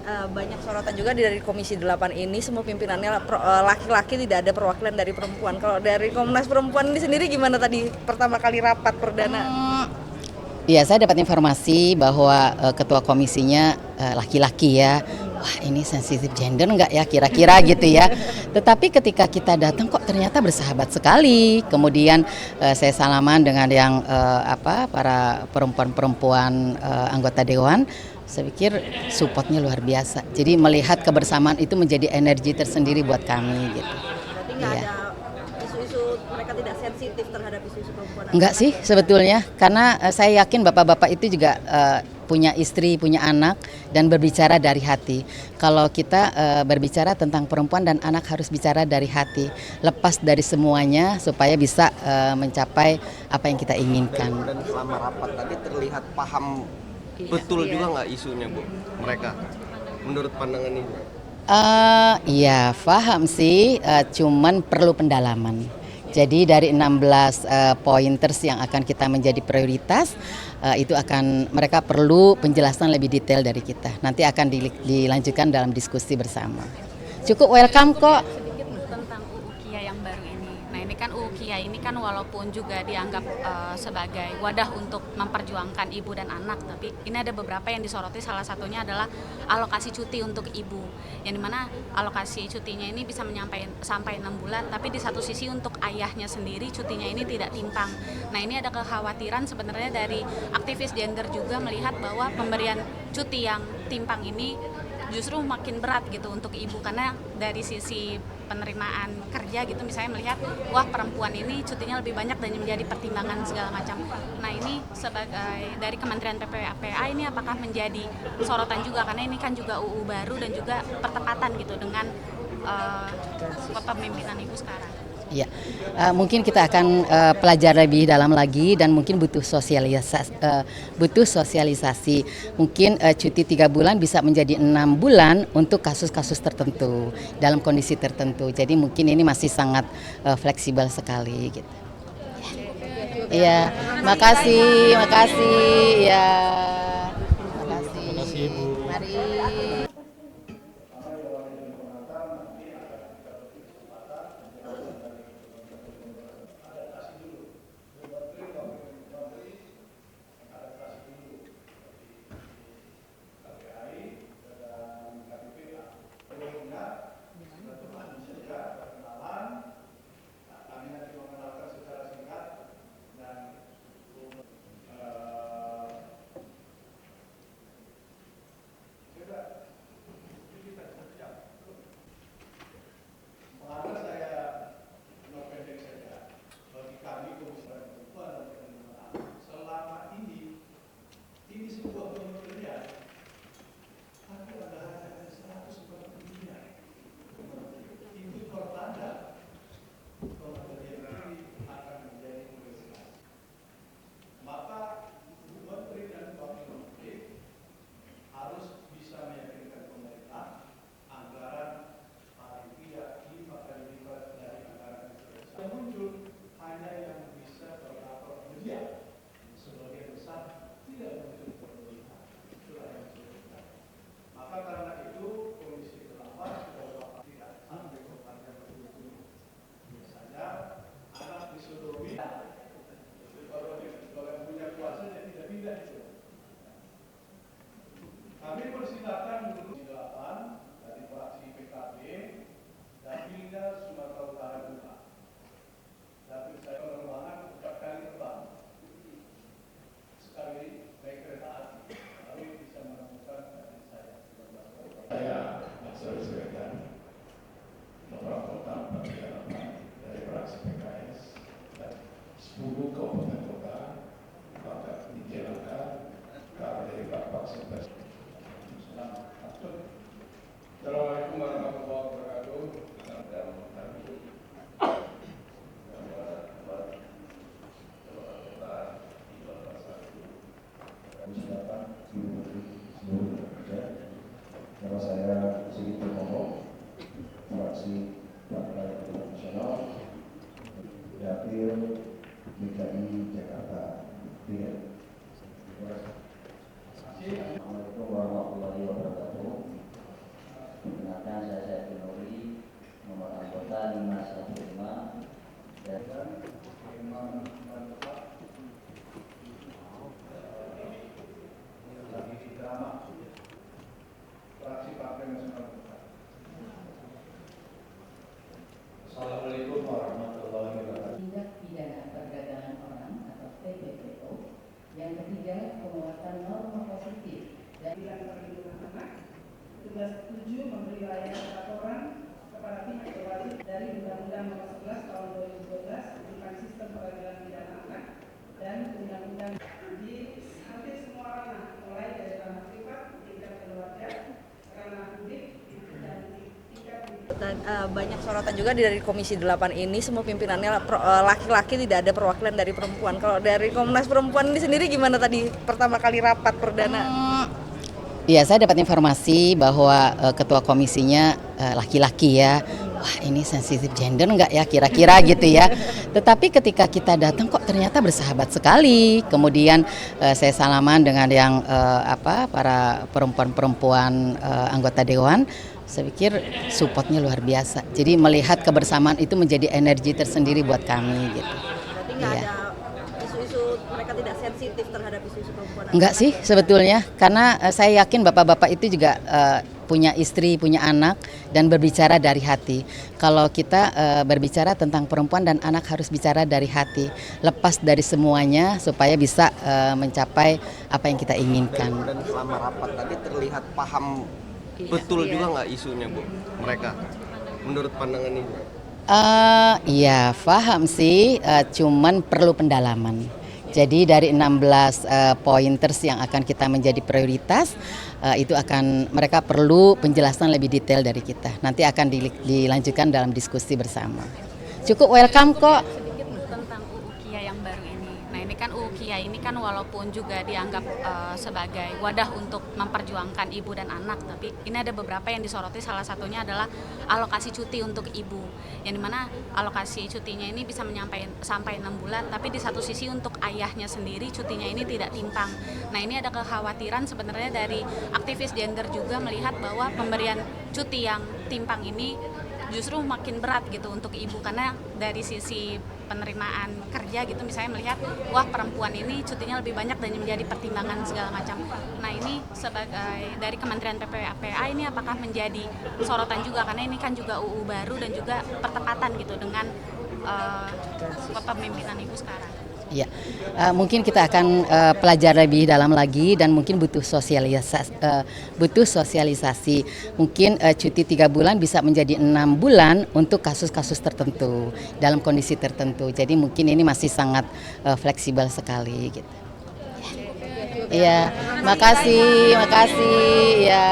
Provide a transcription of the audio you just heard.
Banyak sorotan juga dari Komisi 8 ini, semua pimpinannya laki-laki, tidak ada perwakilan dari perempuan. Kalau dari Komnas Perempuan ini sendiri gimana tadi pertama kali rapat perdana? Iya, saya dapat informasi bahwa ketua komisinya laki-laki ya. Wah, ini sensitif gender nggak ya kira-kira gitu ya. Tetapi ketika kita datang kok ternyata bersahabat sekali. Kemudian saya salaman dengan yang para perempuan-perempuan anggota dewan. Saya pikir supportnya luar biasa. Jadi melihat kebersamaan itu menjadi energi tersendiri buat kami gitu. Berarti nggak Iya. ada isu-isu, mereka tidak sensitif terhadap isu-isu perempuan? Enggak sih sebetulnya, karena saya yakin bapak-bapak itu juga punya istri, punya anak, dan berbicara dari hati. Kalau kita berbicara tentang perempuan dan anak harus bicara dari hati, lepas dari semuanya supaya bisa mencapai apa yang kita inginkan. Dan selama rapat tadi terlihat paham betul juga nggak isunya Bu mereka menurut pandangan Ibu? Iya, paham sih, cuman perlu pendalaman. Jadi dari 16 pointers yang akan kita menjadi prioritas, itu akan mereka perlu penjelasan lebih detail dari kita. Nanti akan dilanjutkan dalam diskusi bersama. Cukup welcome kok. Sedikit Bu tentang UU KIA yang baru ini. Nah ini kan UU KIA ini kan walaupun juga dianggap sebagai wadah untuk memperjuangkan ibu dan anak, tapi ini ada beberapa yang disoroti, salah satunya adalah alokasi cuti untuk ibu, yang dimana alokasi cutinya ini bisa sampai 6 bulan, tapi di satu sisi untuk ayahnya sendiri cutinya ini tidak timpang. Nah ini ada kekhawatiran sebenarnya dari aktivis gender juga melihat bahwa pemberian cuti yang timpang ini justru makin berat gitu untuk ibu, karena dari sisi penerimaan kerja gitu misalnya melihat wah perempuan ini cutinya lebih banyak dan menjadi pertimbangan segala macam. Nah ini sebagai dari Kementerian PPAPA ini apakah menjadi sorotan juga, karena ini kan juga UU baru dan juga pertepatan gitu dengan kepemimpinan ibu sekarang. Ya, mungkin kita akan pelajari lebih dalam lagi dan mungkin butuh sosialisasi. Mungkin cuti 3 bulan bisa menjadi 6 bulan untuk kasus-kasus tertentu dalam kondisi tertentu. Jadi mungkin ini masih sangat fleksibel sekali. Gitu. Iya, makasih, ya, makasih. Terima kasih Ibu. Mari. Assalamualaikum warahmatullahi wabarakatuh. juga setuju memberi layanan laporan kepada pihak berwajib dari Undang-Undang Nomor 11 Tahun 2012 tentang Sistem Peradilan Pidana Anak dan Undang-Undang di hampir semua ranah, mulai dari ranah privat, tingkat keluarga, ranah publik, dan tingkat Banyak sorotan juga dari Komisi 8 ini, semua pimpinannya laki-laki, tidak ada perwakilan dari perempuan. Kalau dari Komnas Perempuan ini sendiri gimana tadi pertama kali rapat perdana? Iya, saya dapat informasi bahwa ketua komisinya laki-laki ya. Wah, ini sensitif gender enggak ya kira-kira gitu ya. Tetapi ketika kita datang kok ternyata bersahabat sekali. Kemudian saya salaman dengan yang para perempuan-perempuan anggota dewan. Saya pikir supportnya luar biasa. Jadi melihat kebersamaan itu menjadi energi tersendiri buat kami gitu. Berarti nggak Iya. ada isu-isu, mereka tidak sensitif terhadap isu-isu perempuan? Enggak sih sebetulnya, karena saya yakin bapak-bapak itu juga punya istri, punya anak, dan berbicara dari hati. Kalau kita berbicara tentang perempuan dan anak harus bicara dari hati, lepas dari semuanya supaya bisa mencapai apa yang kita inginkan. Dan selama rapat tadi terlihat paham betul juga nggak isunya Bu mereka menurut pandangan Ibu? Iya, paham sih, cuman perlu pendalaman. Jadi dari 16 pointers yang akan kita menjadi prioritas, itu akan mereka perlu penjelasan lebih detail dari kita. Nanti akan dilanjutkan dalam diskusi bersama. Cukup welcome kok. Sedikit Bu tentang UU KIA yang baru ini. Nah ini kan UU KIA ini kan walaupun juga dianggap sebagai wadah untuk memperjuangkan ibu dan anak, tapi ini ada beberapa yang disoroti, salah satunya adalah alokasi cuti untuk ibu, yang dimana alokasi cutinya ini bisa sampai 6 bulan, tapi di satu sisi untuk ayahnya sendiri cutinya ini tidak timpang. Nah ini ada kekhawatiran sebenarnya dari aktivis gender juga melihat bahwa pemberian cuti yang timpang ini justru makin berat gitu untuk ibu, karena dari sisi penerimaan kerja gitu misalnya melihat wah perempuan ini cutinya lebih banyak dan menjadi pertimbangan segala macam. Nah ini sebagai dari Kementerian PPAPA ini apakah menjadi sorotan juga, karena ini kan juga UU baru dan juga pertepatan gitu dengan kepemimpinan ibu sekarang. Ya, mungkin kita akan pelajari lebih dalam lagi dan mungkin butuh sosialisasi. Mungkin cuti 3 bulan bisa menjadi 6 bulan untuk kasus-kasus tertentu dalam kondisi tertentu. Jadi mungkin ini masih sangat fleksibel sekali gitu. Iya, makasih ya.